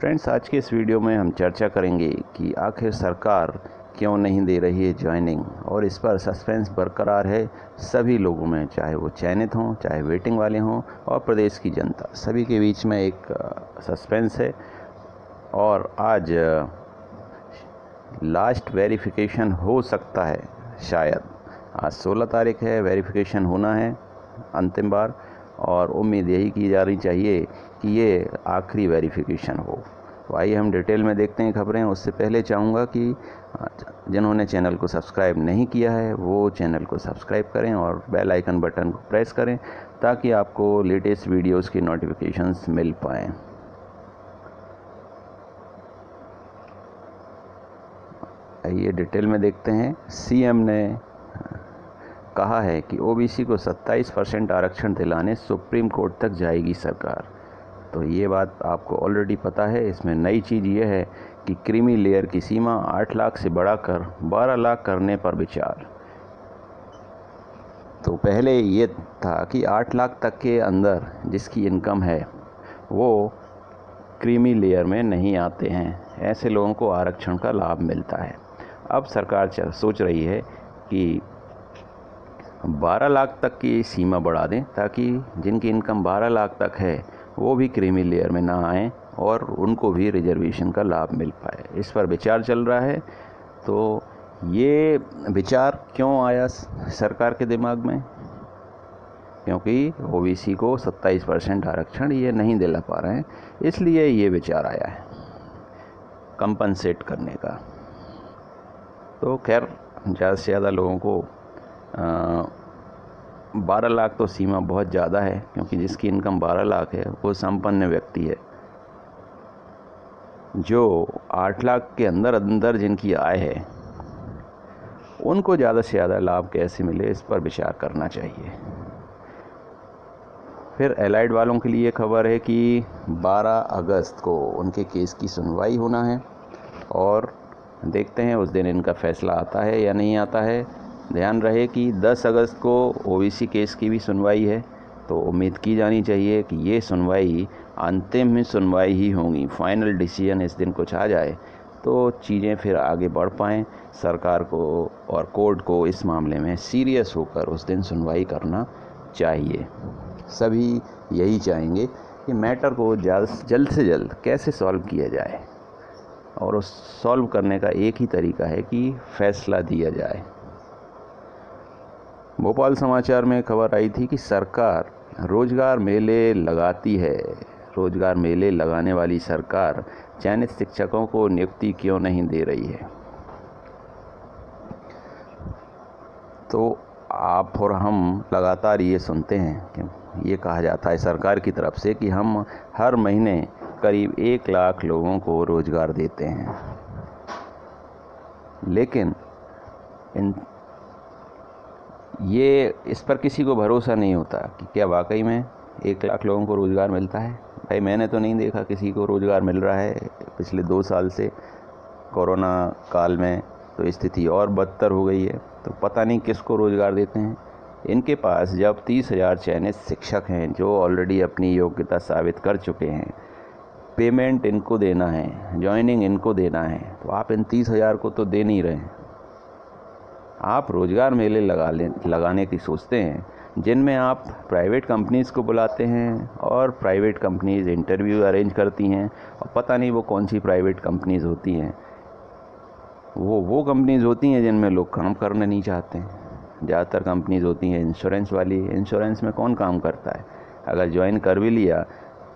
Friends, आज के इस वीडियो में हम चर्चा करेंगे कि आखिर सरकार क्यों नहीं दे रही है ज्वाइनिंग, और इस पर सस्पेंस बरकरार है सभी लोगों में, चाहे वो चयनित हों, चाहे वेटिंग वाले हों, और प्रदेश की जनता, सभी के बीच में एक सस्पेंस है। और आज लास्ट वेरिफिकेशन हो सकता है, शायद आज 16 तारीख है, वेरिफिकेशन होना है अंतिम बार, और उम्मीद यही की जा रही चाहिए कि ये आखिरी वेरिफिकेशन हो। तो आइए हम डिटेल में देखते हैं खबरें। उससे पहले चाहूँगा कि जिन्होंने चैनल को सब्सक्राइब नहीं किया है वो चैनल को सब्सक्राइब करें और बेल आइकन बटन को प्रेस करें ताकि आपको लेटेस्ट वीडियोस की नोटिफिकेशंस मिल पाएँ। आइए डिटेल में देखते हैं। सीएम ने कहा है कि ओबीसी को 27% आरक्षण दिलाने सुप्रीम कोर्ट तक जाएगी सरकार। तो ये बात आपको ऑलरेडी पता है। इसमें नई चीज़ ये है कि क्रीमी लेयर की सीमा 8 लाख से बढ़ाकर 12 लाख करने पर विचार। तो पहले ये था कि 8 लाख तक के अंदर जिसकी इनकम है वो क्रीमी लेयर में नहीं आते हैं, ऐसे लोगों को आरक्षण का लाभ मिलता है। अब सरकार सोच रही है कि 12 लाख तक की सीमा बढ़ा दें ताकि जिनकी इनकम 12 लाख तक है वो भी क्रीमी लेयर में ना आएँ और उनको भी रिजर्वेशन का लाभ मिल पाए। इस पर विचार चल रहा है। तो ये विचार क्यों आया सरकार के दिमाग में? क्योंकि ओबीसी को 27% आरक्षण ये नहीं दिला पा रहे हैं, इसलिए ये विचार आया है कंपनसेट करने का। तो खैर, ज़्यादा से ज़्यादा लोगों को 12 लाख तो सीमा बहुत ज़्यादा है, क्योंकि जिसकी इनकम 12 लाख है वो संपन्न व्यक्ति है। जो 8 लाख के अंदर जिनकी आय है उनको ज़्यादा से ज़्यादा लाभ कैसे मिले, इस पर विचार करना चाहिए। फिर एलाइड वालों के लिए खबर है कि 12 अगस्त को उनके केस की सुनवाई होना है, और देखते हैं उस दिन इनका फैसला आता है या नहीं आता है। ध्यान रहे कि 10 अगस्त को ओबीसी केस की भी सुनवाई है, तो उम्मीद की जानी चाहिए कि ये सुनवाई अंतिम सुनवाई ही होगी। फाइनल डिसीजन इस दिन कुछ आ जाए तो चीज़ें फिर आगे बढ़ पाएँ। सरकार को और कोर्ट को इस मामले में सीरियस होकर उस दिन सुनवाई करना चाहिए। सभी यही चाहेंगे कि मैटर को जल्द से जल्द कैसे सॉल्व किया जाए, और उस सॉल्व करने का एक ही तरीका है कि फैसला दिया जाए। भोपाल समाचार में खबर आई थी कि सरकार रोजगार मेले लगाती है। रोजगार मेले लगाने वाली सरकार चयनित शिक्षकों को नियुक्ति क्यों नहीं दे रही है? तो आप और हम लगातार ये सुनते हैं कि ये कहा जाता है सरकार की तरफ से कि हम हर महीने करीब 1 लाख लोगों को रोजगार देते हैं, लेकिन इस पर किसी को भरोसा नहीं होता कि क्या वाकई में 1 लाख लोगों को रोज़गार मिलता है। भाई, मैंने तो नहीं देखा किसी को रोज़गार मिल रहा है पिछले 2 साल से। कोरोना काल में तो स्थिति और बदतर हो गई है, तो पता नहीं किसको रोज़गार देते हैं। इनके पास जब 30,000 चयनित शिक्षक हैं जो ऑलरेडी अपनी योग्यता साबित कर चुके हैं, पेमेंट इनको देना है, ज्वाइनिंग इनको देना है, तो आप इन 30,000 को तो दे नहीं रहे हैं। आप रोज़गार मेले लगाने की सोचते हैं जिनमें आप प्राइवेट कंपनीज़ को बुलाते हैं, और प्राइवेट कंपनीज़ इंटरव्यू अरेंज करती हैं, और पता नहीं वो कौन सी प्राइवेट कंपनीज़ होती हैं। वो कंपनीज़ होती हैं जिनमें लोग काम करना नहीं चाहते हैं। ज़्यादातर कंपनीज़ होती हैं इंश्योरेंस वाली। इंश्योरेंस में कौन काम करता है? अगर ज्वाइन कर भी लिया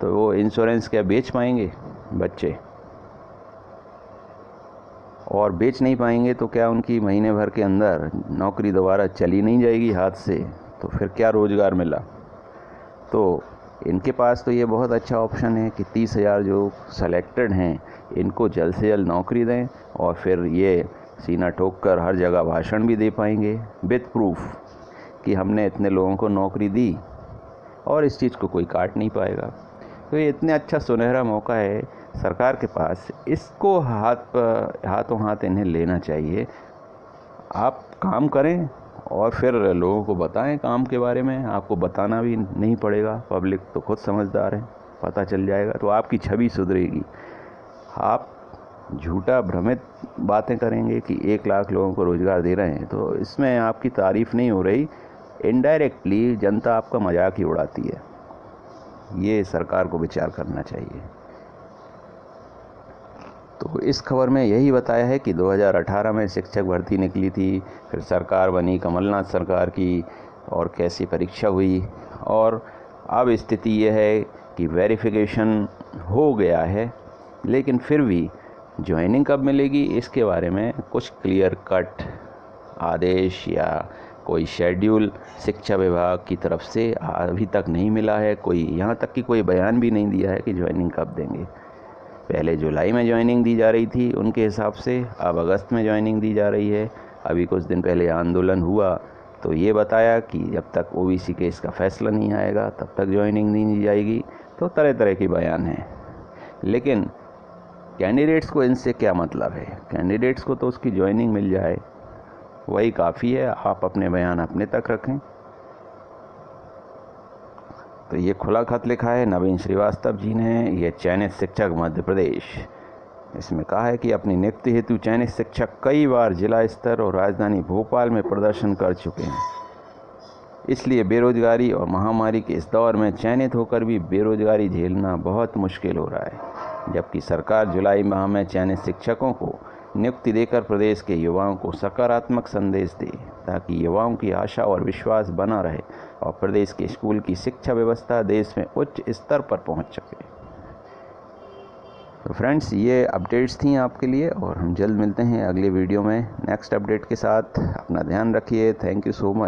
तो वो इंश्योरेंस क्या बेच पाएंगे बच्चे? और बेच नहीं पाएंगे तो क्या उनकी महीने भर के अंदर नौकरी दोबारा चली नहीं जाएगी हाथ से? तो फिर क्या रोज़गार मिला? तो इनके पास तो ये बहुत अच्छा ऑप्शन है कि 30,000 जो सेलेक्टेड हैं इनको जल्द से जल्द नौकरी दें, और फिर ये सीना ठोक कर हर जगह भाषण भी दे पाएंगे विद प्रूफ कि हमने इतने लोगों को नौकरी दी, और इस चीज़ को कोई काट नहीं पाएगा। तो ये इतने अच्छा सुनहरा मौका है सरकार के पास, इसको हाथों हाथ इन्हें लेना चाहिए। आप काम करें और फिर लोगों को बताएं काम के बारे में। आपको बताना भी नहीं पड़ेगा, पब्लिक तो खुद समझदार है, पता चल जाएगा, तो आपकी छवि सुधरेगी। आप झूठा भ्रमित बातें करेंगे कि 1 लाख लोगों को रोज़गार दे रहे हैं, तो इसमें आपकी तारीफ़ नहीं हो रही, इनडायरेक्टली जनता आपका मजाक ही उड़ाती है। ये सरकार को विचार करना चाहिए। तो इस खबर में यही बताया है कि 2018 में शिक्षक भर्ती निकली थी, फिर सरकार बनी कमलनाथ सरकार की, और कैसी परीक्षा हुई, और अब स्थिति यह है कि वेरिफिकेशन हो गया है, लेकिन फिर भी ज्वाइनिंग कब मिलेगी इसके बारे में कुछ क्लियर कट आदेश या कोई शेड्यूल शिक्षा विभाग की तरफ से अभी तक नहीं मिला है। कोई यहाँ तक कि कोई बयान भी नहीं दिया है कि ज्वाइनिंग कब देंगे। पहले जुलाई में ज्वाइनिंग दी जा रही थी उनके हिसाब से, अब अगस्त में ज्वाइनिंग दी जा रही है। अभी कुछ दिन पहले आंदोलन हुआ तो ये बताया कि जब तक ओबीसी केस का फैसला नहीं आएगा तब तक ज्वाइनिंग नहीं दी जाएगी। तो तरह तरह के बयान हैं, लेकिन कैंडिडेट्स को इनसे क्या मतलब है? कैंडिडेट्स को तो उसकी ज्वाइनिंग मिल जाए वही काफ़ी है। आप अपने बयान अपने तक रखें। तो ये खुला खत लिखा है नवीन श्रीवास्तव जी ने, ये चयनित शिक्षक मध्य प्रदेश। इसमें कहा है कि अपनी नियुक्ति हेतु चयनित शिक्षक कई बार जिला स्तर और राजधानी भोपाल में प्रदर्शन कर चुके हैं, इसलिए बेरोजगारी और महामारी के इस दौर में चयनित होकर भी बेरोजगारी झेलना बहुत मुश्किल हो रहा है। जबकि सरकार जुलाई माह में चयनित शिक्षकों को नियुक्ति देकर प्रदेश के युवाओं को सकारात्मक संदेश दे, ताकि युवाओं की आशा और विश्वास बना रहे और प्रदेश के स्कूल की शिक्षा व्यवस्था देश में उच्च स्तर पर पहुंच सके। तो फ्रेंड्स, ये अपडेट्स थी आपके लिए, और हम जल्द मिलते हैं अगले वीडियो में नेक्स्ट अपडेट के साथ। अपना ध्यान रखिए। Thank you so much.